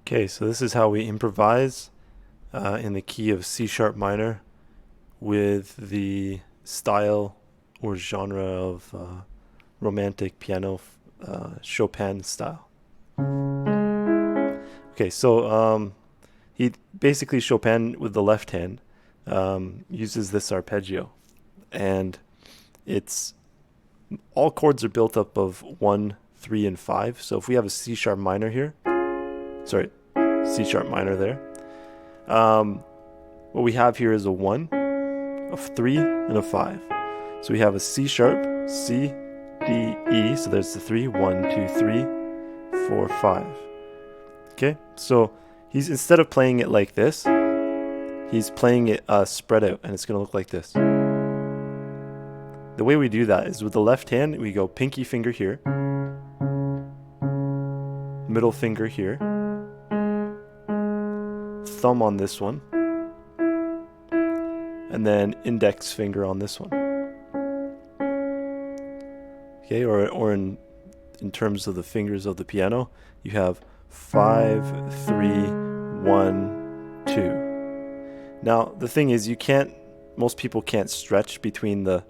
Okay, so this is how we improvise in the key of C sharp minor with the style or genre of romantic piano, Chopin style. Okay, so he basically Chopin with the left hand uses this arpeggio, and it's all chords are built up of 1, 3, and 5. So if we have a C sharp minor here, sorry, C sharp minor there. What we have here is a 1, a 3, and a 5. So we have a C sharp, C, D, E. So there's the 3, 1, 2, 3, 4, 5. Okay, so he's instead of playing it like this, he's playing it spread out, and it's going to look like this. The way we do that is with the left hand, we go pinky finger here, middle finger here, thumb on this one, and then index finger on this one. Okay, or in terms of the fingers of the piano, you have 5, 3, 1, 2. Now, the thing is, most people can't stretch between the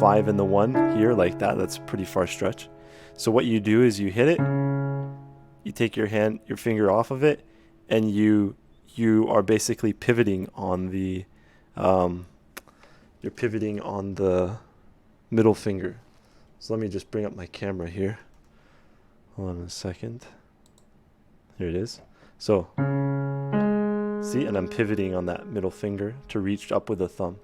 5 and the 1 here like that. That's a pretty far stretch. So what you do is you hit it, you take your finger off of it, and you are basically pivoting on the middle finger. So let me just bring up my camera here. Hold on a second. Here it is. So see, and I'm pivoting on that middle finger to reach up with the thumb.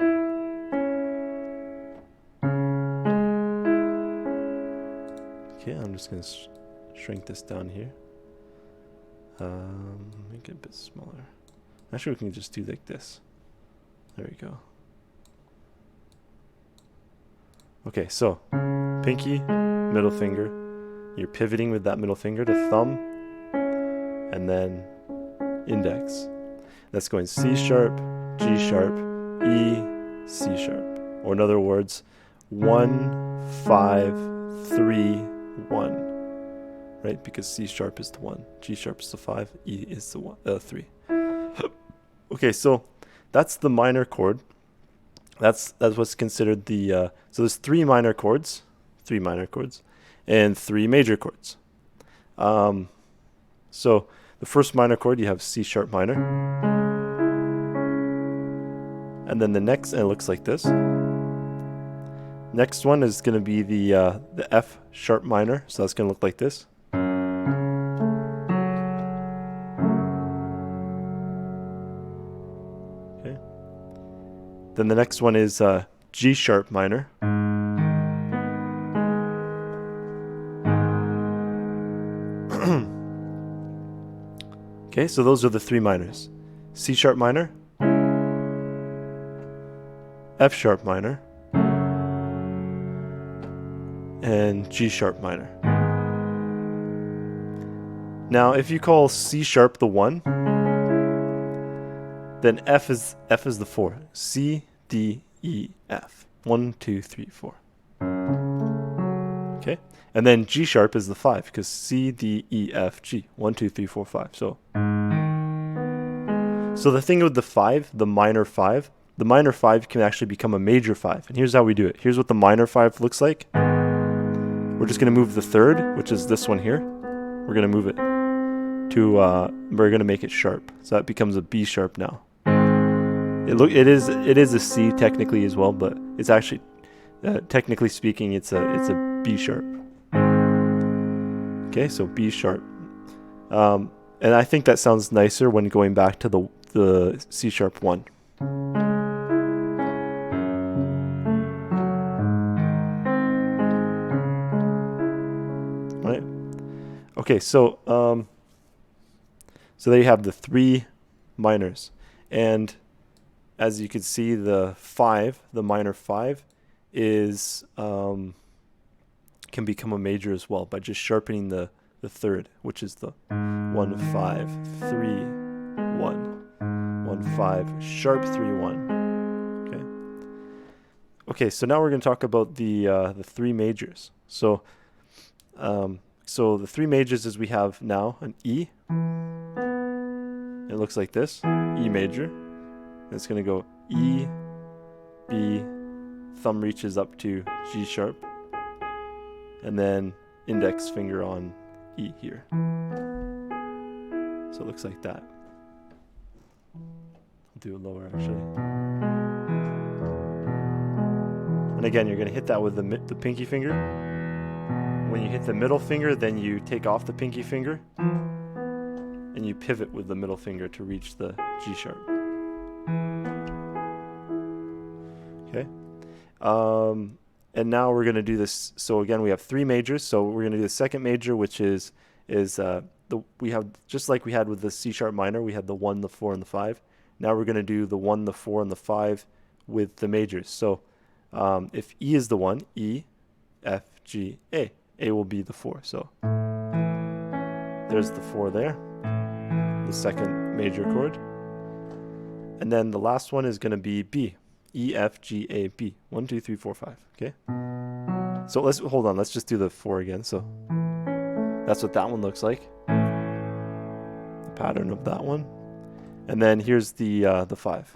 Okay, I'm just going to shrink this down here. Make it a bit smaller. Actually, we can just do like this. There we go. Okay, so pinky, middle finger. You're pivoting with that middle finger to thumb, and then index. That's going C sharp, G sharp, E, C sharp. Or in other words, 1, 5, 3, 1. Right? Because C sharp is the 1, G sharp is the 5, E is the 3. Okay, so that's the minor chord. That's what's considered the so there's 3 minor chords, and 3 major chords. So the first minor chord, you have C sharp minor, and then the next, and it looks like this. Next one is going to be the F sharp minor, so that's going to look like this. Okay. Then the next one is G sharp minor. Okay, so those are the 3 minors. C sharp minor, F sharp minor, and G sharp minor. Now, if you call C sharp the 1, then F is the 4. C, D, E, F. 1, 2, 3, 4. Okay, and then G sharp is the 5 because C, D, E, F, G. 1, 2, 3, 4, 5. So the thing with the 5, the minor 5 can actually become a major 5. And here's how we do it. Here's what the minor 5 looks like. We're just going to move the 3rd, which is this one here. We're going to move it to, we're going to make it sharp. So that becomes a B sharp now. It is a C technically as well, but it's actually, technically speaking, it's a B sharp. Okay, so B sharp. And I think that sounds nicer when going back to the C sharp 1. Right? Okay, so there you have the 3 minors, and as you can see, the 5, the minor 5, is can become a major as well by just sharpening the 3rd, which is the 1, 5, 3, 1. 1, 5, sharp 3, 1. Okay, so now we're going to talk about the 3 majors. So the 3 majors is we have now an E, It looks like this, E major. And it's going to go E, B, thumb reaches up to G sharp, and then index finger on E here. So it looks like that. I'll do it lower actually. And again, you're going to hit that with the pinky finger. When you hit the middle finger, then you take off the pinky finger and you pivot with the middle finger to reach the G sharp. Okay. And now we're going to do this. So again, we have three majors. So we're going to do the second major, which is we have, just like we had with the C sharp minor, we had the 1, the 4, and the 5. Now we're going to do the 1, the 4, and the 5 with the majors. So if E is the 1, E, F, G, A. A will be the 4. So there's the 4 there, the second major chord. And then the last one is going to be B. E, F, G, A, B. 1, 2, 3, 4, 5. Okay. So hold on. Let's just do the 4 again. So that's what that one looks like. The pattern of that one. And then here's the 5.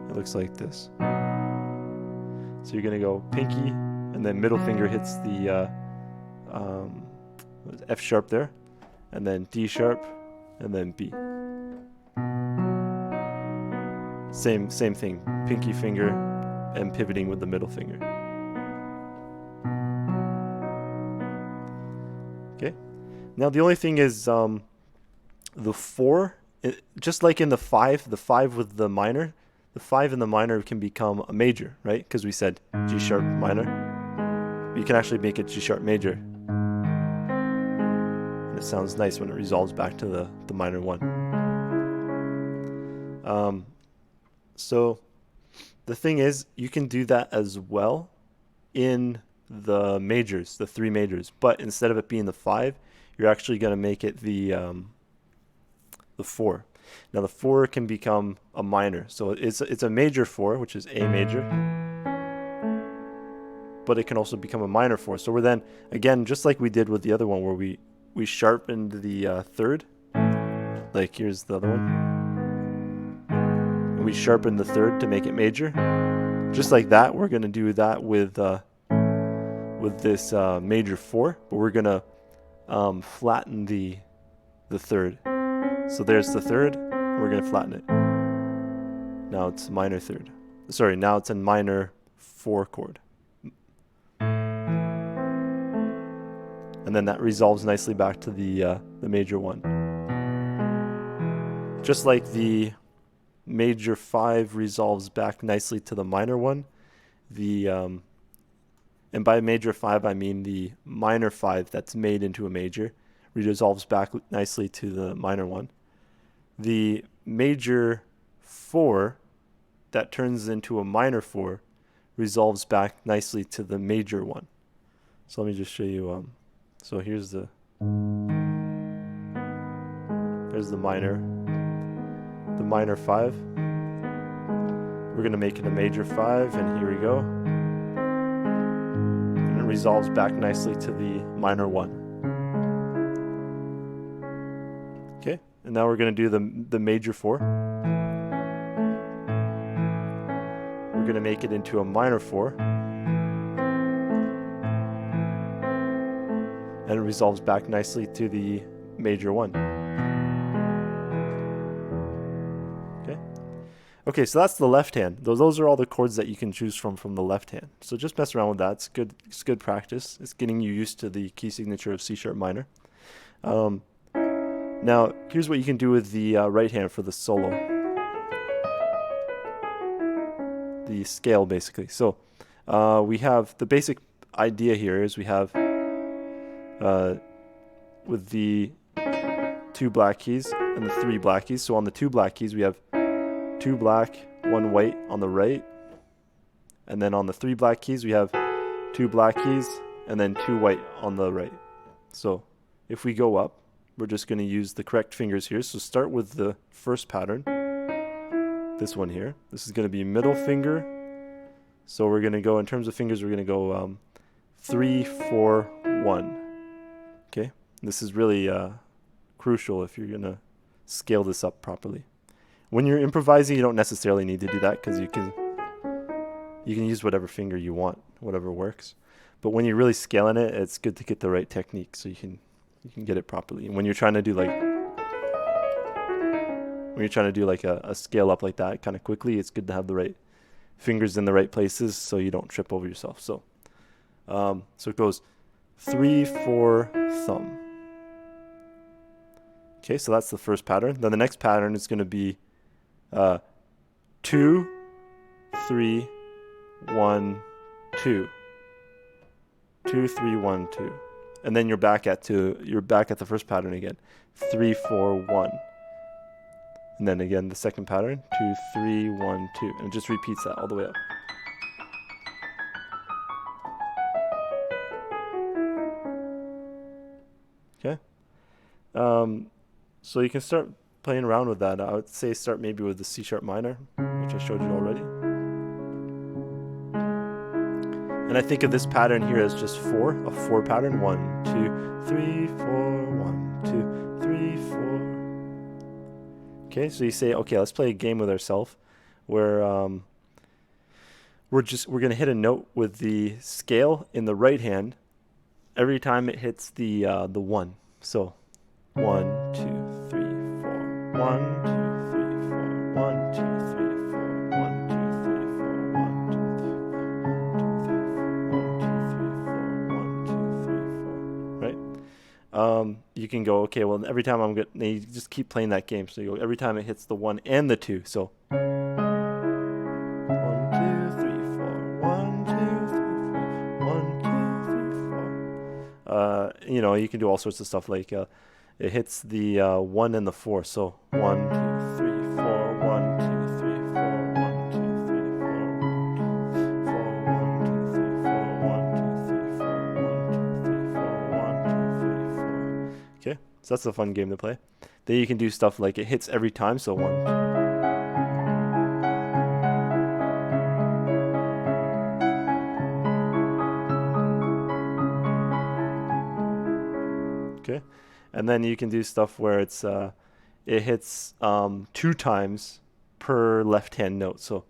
It looks like this. So you're gonna go pinky, and then middle finger hits the F sharp there, and then D sharp, and then B. Same thing, pinky finger and pivoting with the middle finger. Okay. Now the only thing is the 4, just like in the 5 with the minor, the 5 in the minor can become a major, right? Because we said G sharp minor. You can actually make it G sharp major. And it sounds nice when it resolves back to the minor 1. So the thing is, you can do that as well in the majors, the 3 majors. But instead of it being the 5, you're actually going to make it the 4. Now the 4 can become a minor. So it's a major 4, which is A major. But it can also become a minor 4. So we're then, again, just like we did with the other one where we sharpened the 3rd. Like here's the other one. And we sharpened the 3rd to make it major. Just like that, we're going to do that with this major 4. But we're going to flatten the 3rd. So there's the 3rd, we're going to flatten it. Now it's minor 3rd. Sorry, now it's a minor 4 chord. And then that resolves nicely back to the major 1. Just like the major 5 resolves back nicely to the minor 1, and by major 5 I mean the minor 5 that's made into a major, resolves back nicely to the minor 1. The major 4 that turns into a minor 4 resolves back nicely to the major 1. So let me just show you. So here's the minor 5. We're going to make it a major 5, and here we go. And it resolves back nicely to the minor 1. Okay, and now we're going to do the major 4. We're going to make it into a minor 4. And it resolves back nicely to the major 1. Okay, so that's the left hand. Those are all the chords that you can choose from the left hand. So just mess around with that. It's good practice. It's getting you used to the key signature of C sharp minor. Now, here's what you can do with the right hand for the solo. The scale, basically. So we have the basic idea here is we have with the 2 black keys and the 3 black keys. So on the 2 black keys, we have 2 black, 1 white on the right. And then on the 3 black keys, we have 2 black keys and then 2 white on the right. So if we go up, we're just going to use the correct fingers here. So start with the first pattern, this one here. This is going to be middle finger. So we're going to go, in terms of fingers, we're going to go 3, 4, 1. Okay, this is really crucial if you're going to scale this up properly. When you're improvising, you don't necessarily need to do that because you can use whatever finger you want, whatever works. But when you're really scaling it, it's good to get the right technique so you can get it properly. And when you're trying to do like a scale up like that kind of quickly, it's good to have the right fingers in the right places so you don't trip over yourself. So it goes 3, 4, thumb. Okay, so that's the first pattern. Then the next pattern is going to be 2, 3, 1, 2. 2, 3, 1, 2. And then you're back at the first pattern again. 3, 4, 1. And then again the second pattern, 2, 3, 1, 2. And it just repeats that all the way up. Okay. So you can start playing around with that. I would say start maybe with the C sharp minor, which I showed you already. And I think of this pattern here as just 4, a 4 pattern. 1, 2, 3, 4, 1, 2, 3, 4. Okay, so you say, okay, let's play a game with ourselves where we're gonna hit a note with the scale in the right hand every time it hits the 1. So 1, 2, 3, 4. 1, 2, 3, 4. 1, 2, 3, 4. 1, 2, 3, 4. 1, 2, 3, 4. 1, 2, 3, 4. 1, 2, 3, 4. Right? You can go, okay, well, every time you just keep playing that game. So you go, every time it hits the 1 and the 2. So 1, 2, 3, 4. 1, 2, 3, 4. 1, 2, 3, 4. You can do all sorts of stuff like it hits the 1 and the 4. So 1, 2, 3, 4. 1, 2, 3, 4. 1, 2, 3, 4. 1, 2, 3, 4. 1, 2, 3, 4. 1, 2, 3, 4. 1, 2, 3, 4. Okay, so that's a fun game to play. Then you can do stuff like it hits every time. So 1, 2. Okay, and then you can do stuff where it hits 2 times per left hand note. So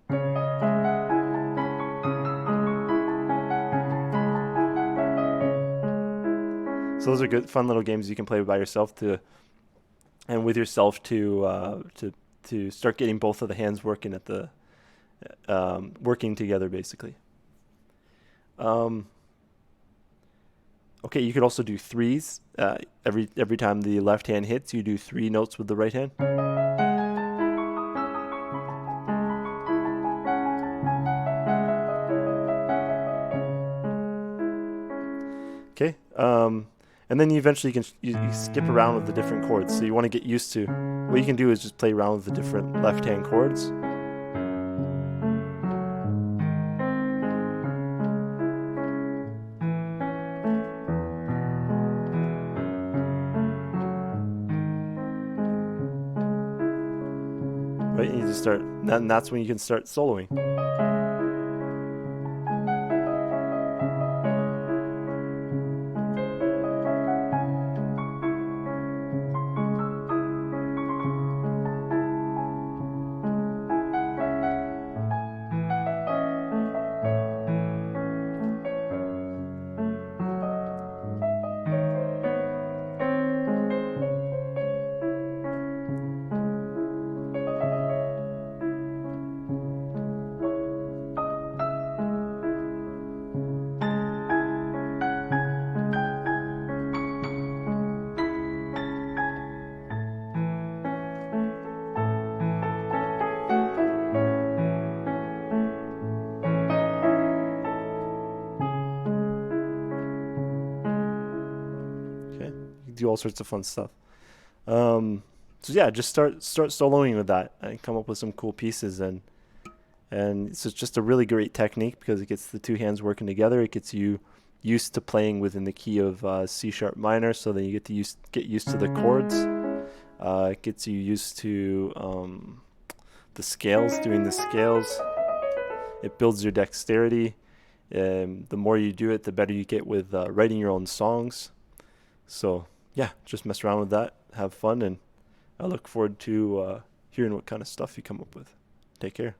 those are good, fun little games you can play by yourself to start getting both of the hands working at the working together basically. Okay, you could also do 3s. Every time the left hand hits, you do 3 notes with the right hand. Okay, and then you skip around with the different chords. So you want to get used to, what you can do is just play around with the different left hand chords. Right, and you just start, and that's when you can start soloing. Do all sorts of fun stuff. So yeah, just start soloing with that and come up with some cool pieces, and it's just a really great technique because it gets the 2 hands working together. It gets you used to playing within the key of C sharp minor, so then you get used to the chords. It gets you used to the scales, doing the scales. It builds your dexterity. The more you do it, the better you get with writing your own songs. So yeah, just mess around with that, have fun, and I look forward to hearing what kind of stuff you come up with. Take care.